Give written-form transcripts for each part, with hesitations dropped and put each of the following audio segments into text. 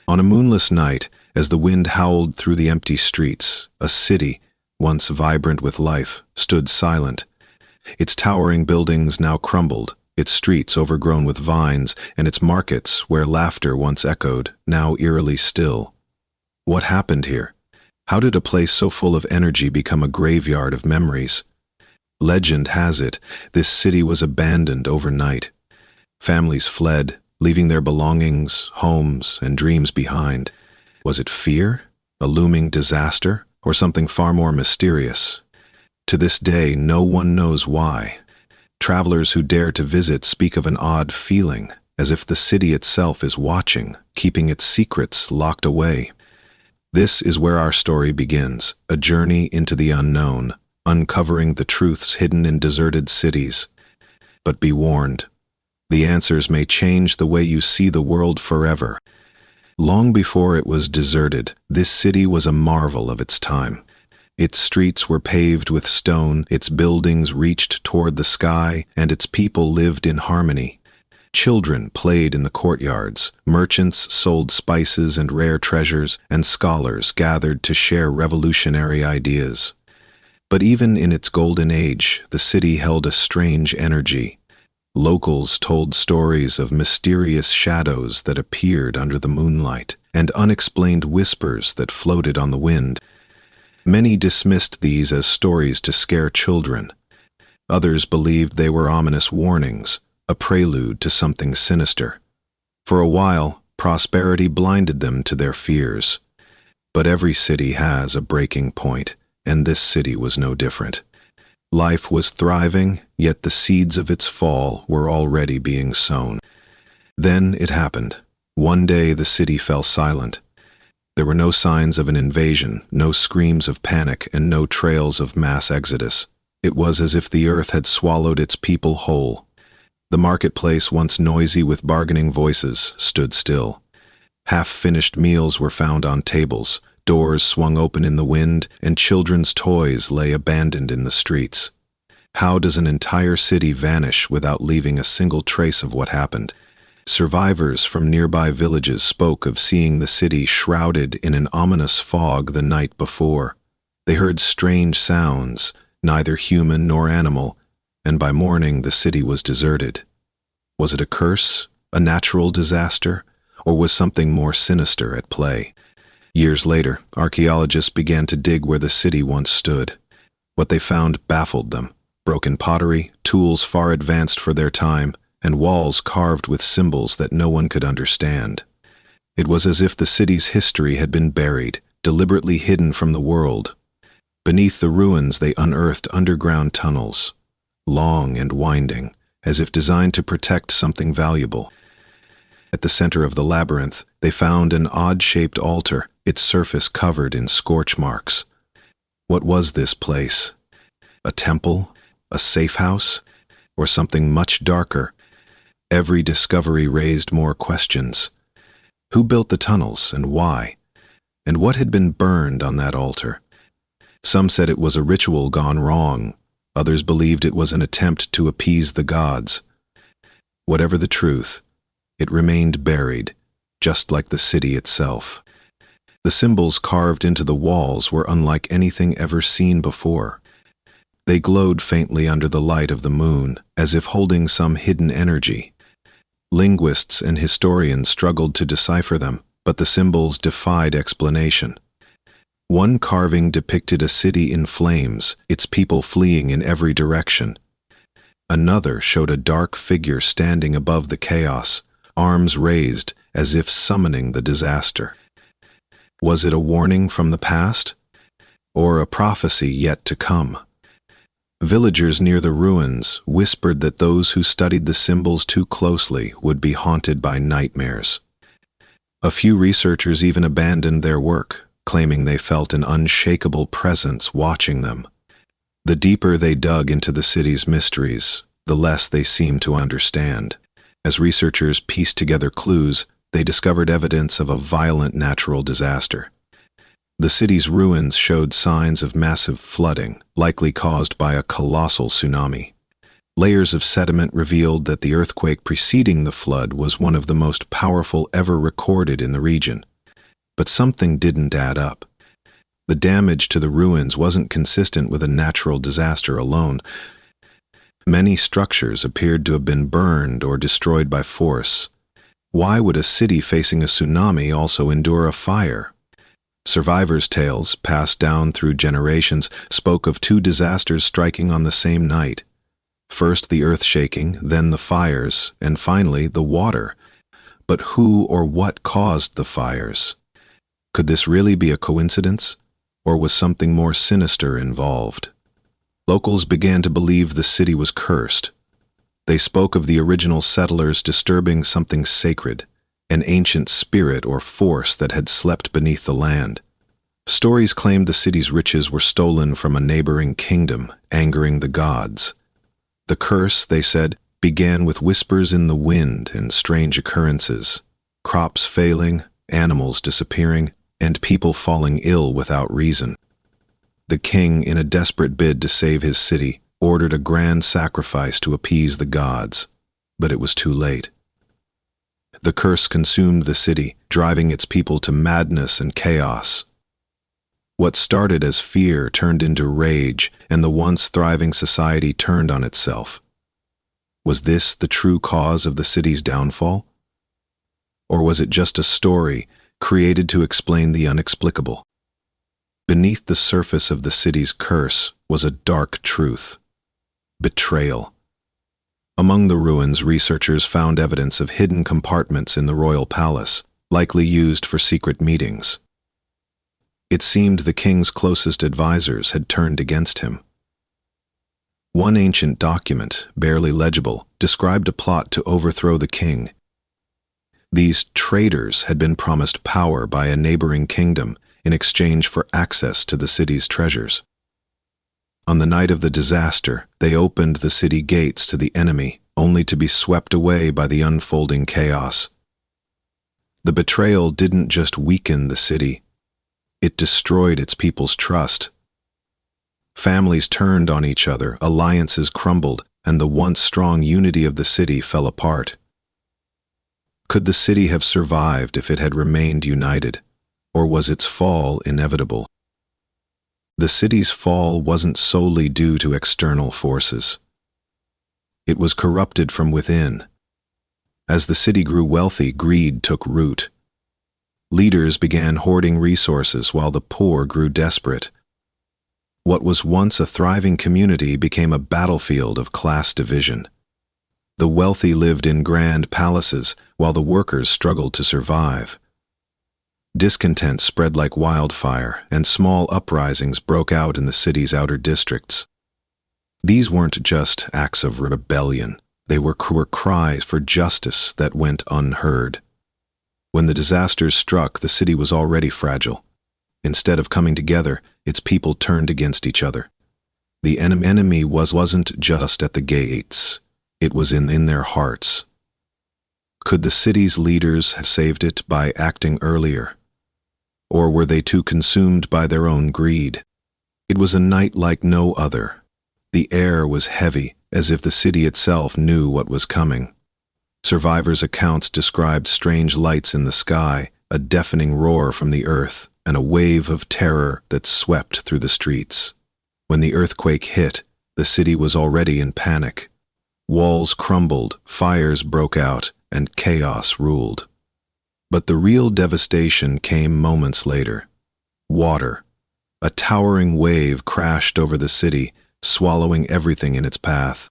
On a moonless night, as the wind howled through the empty streets, a city, once vibrant with life, stood silent. Its towering buildings now crumbled, its streets overgrown with vines, and its markets, where laughter once echoed, now eerily still. What happened here? How did a place so full of energy become a graveyard of memories? Legend has it, this city was abandoned overnight. Families fled, leaving their belongings, homes, and dreams behind. Was it fear, a looming disaster, or something far more mysterious? To this day, no one knows why. Travelers who dare to visit speak of an odd feeling, as if the city itself is watching, keeping its secrets locked away. This is where our story begins, a journey into the unknown, uncovering the truths hidden in deserted cities. But be warned, the answers may change the way you see the world forever. Long before it was deserted, this city was a marvel of its time. Its streets were paved with stone, its buildings reached toward the sky, and its people lived in harmony. Children played in the courtyards, merchants sold spices and rare treasures, and scholars gathered to share revolutionary ideas. But even in its golden age, the city held a strange energy. Locals told stories of mysterious shadows that appeared under the moonlight, and unexplained whispers that floated on the wind. Many dismissed these as stories to scare children. Others believed they were ominous warnings, a prelude to something sinister. For a while, prosperity blinded them to their fears. But every city has a breaking point, and this city was no different. Life was thriving, yet the seeds of its fall were already being sown. Then it happened. One day the city fell silent. There were no signs of an invasion, no screams of panic, and no trails of mass exodus. It was as if the earth had swallowed its people whole. The marketplace, once noisy with bargaining voices, stood still. Half-finished meals were found on tables, doors swung open in the wind, and children's toys lay abandoned in the streets. How does an entire city vanish without leaving a single trace of what happened? Survivors from nearby villages spoke of seeing the city shrouded in an ominous fog the night before. They heard strange sounds, neither human nor animal, and by morning the city was deserted. Was it a curse, a natural disaster, or was something more sinister at play? Years later, archaeologists began to dig where the city once stood. What they found baffled them: broken pottery, tools far advanced for their time, and walls carved with symbols that no one could understand. It was as if the city's history had been buried, deliberately hidden from the world. Beneath the ruins they unearthed underground tunnels, long and winding, as if designed to protect something valuable. At the center of the labyrinth, they found an odd-shaped altar, its surface covered in scorch marks. What was this place? A temple? A safe house? Or something much darker? Every discovery raised more questions. Who built the tunnels, and why? And what had been burned on that altar? Some said it was a ritual gone wrong. Others believed it was an attempt to appease the gods. Whatever the truth, it remained buried, just like the city itself. The symbols carved into the walls were unlike anything ever seen before. They glowed faintly under the light of the moon, as if holding some hidden energy. Linguists and historians struggled to decipher them, but the symbols defied explanation. One carving depicted a city in flames, its people fleeing in every direction. Another showed a dark figure standing above the chaos, arms raised as if summoning the disaster. Was it a warning from the past, or a prophecy yet to come? Villagers near the ruins whispered that those who studied the symbols too closely would be haunted by nightmares. A few researchers even abandoned their work, claiming they felt an unshakable presence watching them. The deeper they dug into the city's mysteries, the less they seemed to understand. As researchers pieced together clues, they discovered evidence of a violent natural disaster. The city's ruins showed signs of massive flooding, likely caused by a colossal tsunami. Layers of sediment revealed that the earthquake preceding the flood was one of the most powerful ever recorded in the region. But something didn't add up. The damage to the ruins wasn't consistent with a natural disaster alone. Many structures appeared to have been burned or destroyed by force. Why would a city facing a tsunami also endure a fire? Survivors' tales, passed down through generations, spoke of two disasters striking on the same night. First the earth shaking, then the fires, and finally the water. But who or what caused the fires? Could this really be a coincidence, or was something more sinister involved? Locals began to believe the city was cursed. They spoke of the original settlers disturbing something sacred, an ancient spirit or force that had slept beneath the land. Stories claimed the city's riches were stolen from a neighboring kingdom, angering the gods. The curse, they said, began with whispers in the wind and strange occurrences, crops failing, animals disappearing, and people falling ill without reason. The king, in a desperate bid to save his city, ordered a grand sacrifice to appease the gods, but it was too late. The curse consumed the city, driving its people to madness and chaos. What started as fear turned into rage, and the once thriving society turned on itself. Was this the true cause of the city's downfall? Or was it just a story created to explain the inexplicable? Beneath the surface of the city's curse was a dark truth: betrayal. Among the ruins, researchers found evidence of hidden compartments in the royal palace, likely used for secret meetings. It seemed the king's closest advisors had turned against him. One ancient document, barely legible, described a plot to overthrow the king. These traitors had been promised power by a neighboring kingdom in exchange for access to the city's treasures. On the night of the disaster, they opened the city gates to the enemy, only to be swept away by the unfolding chaos. The betrayal didn't just weaken the city, it destroyed its people's trust. Families turned on each other, alliances crumbled, and the once strong unity of the city fell apart. Could the city have survived if it had remained united, or was its fall inevitable? The city's fall wasn't solely due to external forces. It was corrupted from within. As the city grew wealthy, greed took root. Leaders began hoarding resources while the poor grew desperate. What was once a thriving community became a battlefield of class division. The wealthy lived in grand palaces while the workers struggled to survive. Discontent spread like wildfire, and small uprisings broke out in the city's outer districts. These weren't just acts of rebellion, they were cries for justice that went unheard. When the disasters struck, the city was already fragile. Instead of coming together, its people turned against each other. The enemy wasn't just at the gates, it was in their hearts. Could the city's leaders have saved it by acting earlier? Or were they too consumed by their own greed? It was a night like no other. The air was heavy, as if the city itself knew what was coming. Survivors' accounts described strange lights in the sky, a deafening roar from the earth, and a wave of terror that swept through the streets. When the earthquake hit, the city was already in panic. Walls crumbled, fires broke out, and chaos ruled. But the real devastation came moments later. Water. A towering wave crashed over the city, swallowing everything in its path.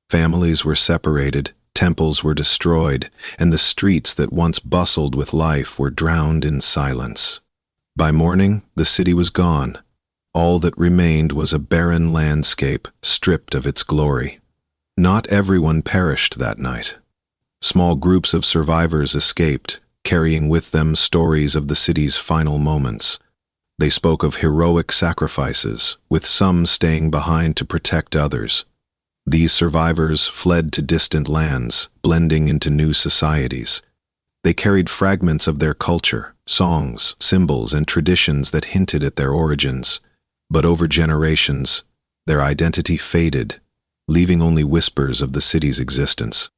Families were separated, temples were destroyed, and the streets that once bustled with life were drowned in silence. By morning, the city was gone. All that remained was a barren landscape, stripped of its glory. Not everyone perished that night. Small groups of survivors escaped, carrying with them stories of the city's final moments. They spoke of heroic sacrifices, with some staying behind to protect others. These survivors fled to distant lands, blending into new societies. They carried fragments of their culture, songs, symbols, and traditions that hinted at their origins. But over generations, their identity faded, leaving only whispers of the city's existence.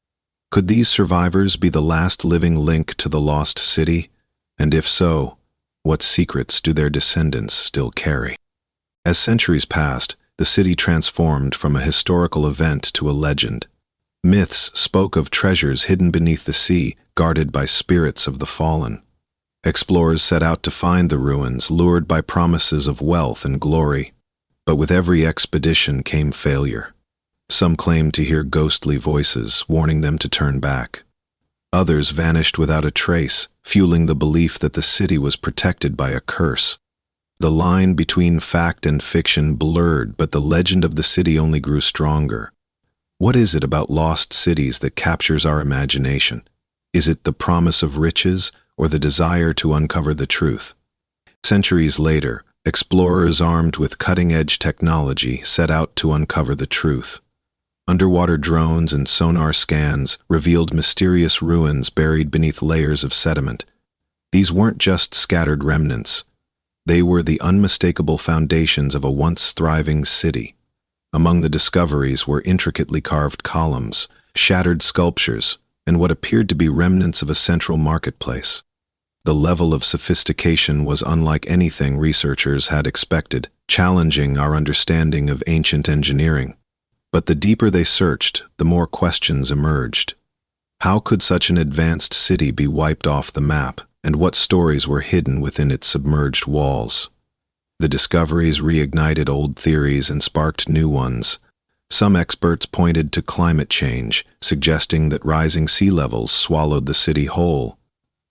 Could these survivors be the last living link to the lost city? And if so, What secrets do their descendants still carry? As centuries passed, the city transformed from a historical event to a legend. Myths spoke of treasures hidden beneath the sea, guarded by spirits of the fallen. Explorers set out to find the ruins, lured by promises of wealth and glory. But with every expedition came failure. Some claimed to hear ghostly voices, warning them to turn back. Others vanished without a trace, fueling the belief that the city was protected by a curse. The line between fact and fiction blurred, but the legend of the city only grew stronger. What is it about lost cities that captures our imagination? Is it the promise of riches or the desire to uncover the truth? Centuries later, explorers armed with cutting-edge technology set out to uncover the truth. Underwater drones and sonar scans revealed mysterious ruins buried beneath layers of sediment. These weren't just scattered remnants. They were the unmistakable foundations of a once thriving city. Among the discoveries were intricately carved columns, shattered sculptures, and what appeared to be remnants of a central marketplace. The level of sophistication was unlike anything researchers had expected, challenging our understanding of ancient engineering. But the deeper they searched, the more questions emerged. How could such an advanced city be wiped off the map, and what stories were hidden within its submerged walls? The discoveries reignited old theories and sparked new ones. Some experts pointed to climate change, suggesting that rising sea levels swallowed the city whole.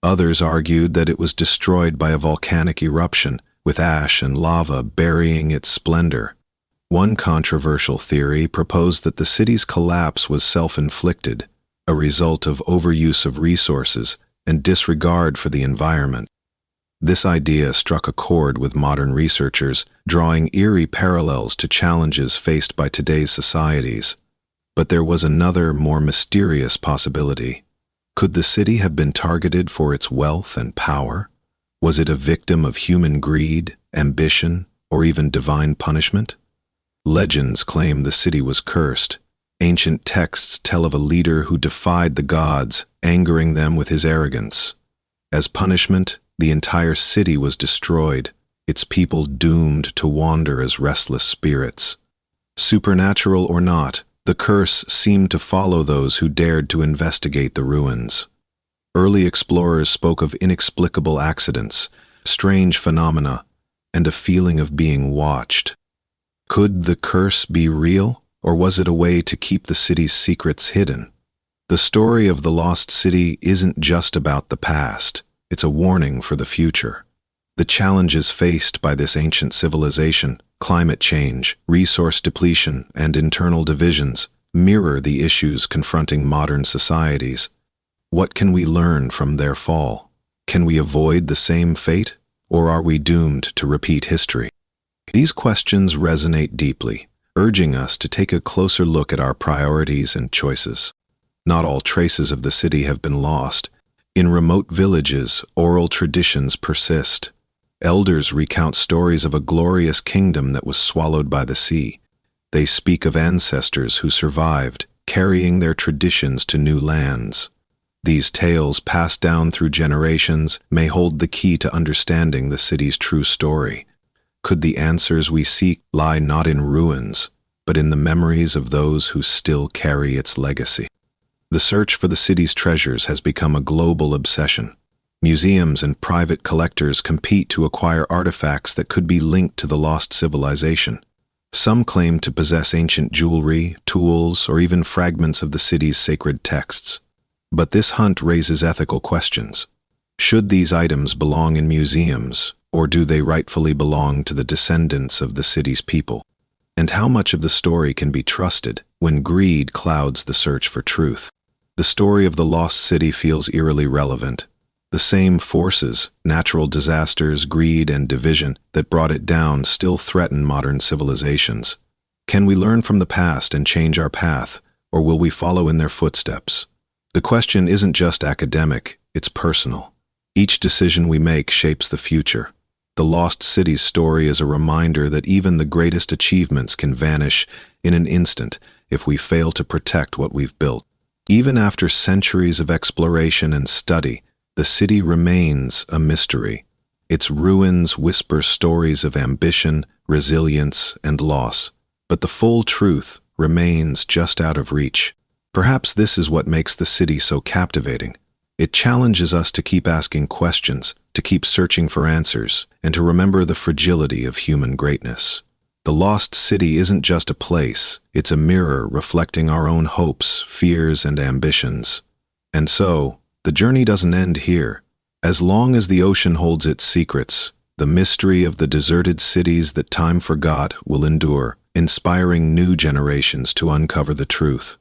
Others argued that it was destroyed by a volcanic eruption, with ash and lava burying its splendor. One controversial theory proposed that the city's collapse was self-inflicted, a result of overuse of resources and disregard for the environment. This idea struck a chord with modern researchers, drawing eerie parallels to challenges faced by today's societies. But there was another, more mysterious possibility. Could the city have been targeted for its wealth and power? Was it a victim of human greed, ambition, or even divine punishment? Legends claim the city was cursed. Ancient texts tell of a leader who defied the gods, angering them with his arrogance. As punishment, the entire city was destroyed, its people doomed to wander as restless spirits. Supernatural or not, the curse seemed to follow those who dared to investigate the ruins. Early explorers spoke of inexplicable accidents, strange phenomena, and a feeling of being watched. Could the curse be real, or was it a way to keep the city's secrets hidden? The story of the lost city isn't just about the past, it's a warning for the future. The challenges faced by this ancient civilization, climate change, resource depletion, and internal divisions, mirror the issues confronting modern societies. What can we learn from their fall? Can we avoid the same fate, or are we doomed to repeat history? These questions resonate deeply, urging us to take a closer look at our priorities and choices. Not all traces of the city have been lost. In remote villages, oral traditions persist. Elders recount stories of a glorious kingdom that was swallowed by the sea. They speak of ancestors who survived, carrying their traditions to new lands. These tales, passed down through generations, may hold the key to understanding the city's true story. Could the answers we seek lie not in ruins, but in the memories of those who still carry its legacy? The search for the city's treasures has become a global obsession. Museums and private collectors compete to acquire artifacts that could be linked to the lost civilization. Some claim to possess ancient jewelry, tools, or even fragments of the city's sacred texts. But this hunt raises ethical questions. Should these items belong in museums, or do they rightfully belong to the descendants of the city's people? And how much of the story can be trusted when greed clouds the search for truth? The story of the lost city feels eerily relevant. The same forces, natural disasters, greed, and division that brought it down still threaten modern civilizations. Can we learn from the past and change our path, or will we follow in their footsteps? The question isn't just academic, it's personal. Each decision we make shapes the future. The lost city's story is a reminder that even the greatest achievements can vanish in an instant if we fail to protect what we've built. Even after centuries of exploration and study, the city remains a mystery. Its ruins whisper stories of ambition, resilience, and loss. But the full truth remains just out of reach. Perhaps this is what makes the city so captivating. It challenges us to keep asking questions, to keep searching for answers, and to remember the fragility of human greatness. The lost city isn't just a place, it's a mirror reflecting our own hopes, fears, and ambitions. And so, the journey doesn't end here. As long as the ocean holds its secrets, the mystery of the deserted cities that time forgot will endure, inspiring new generations to uncover the truth.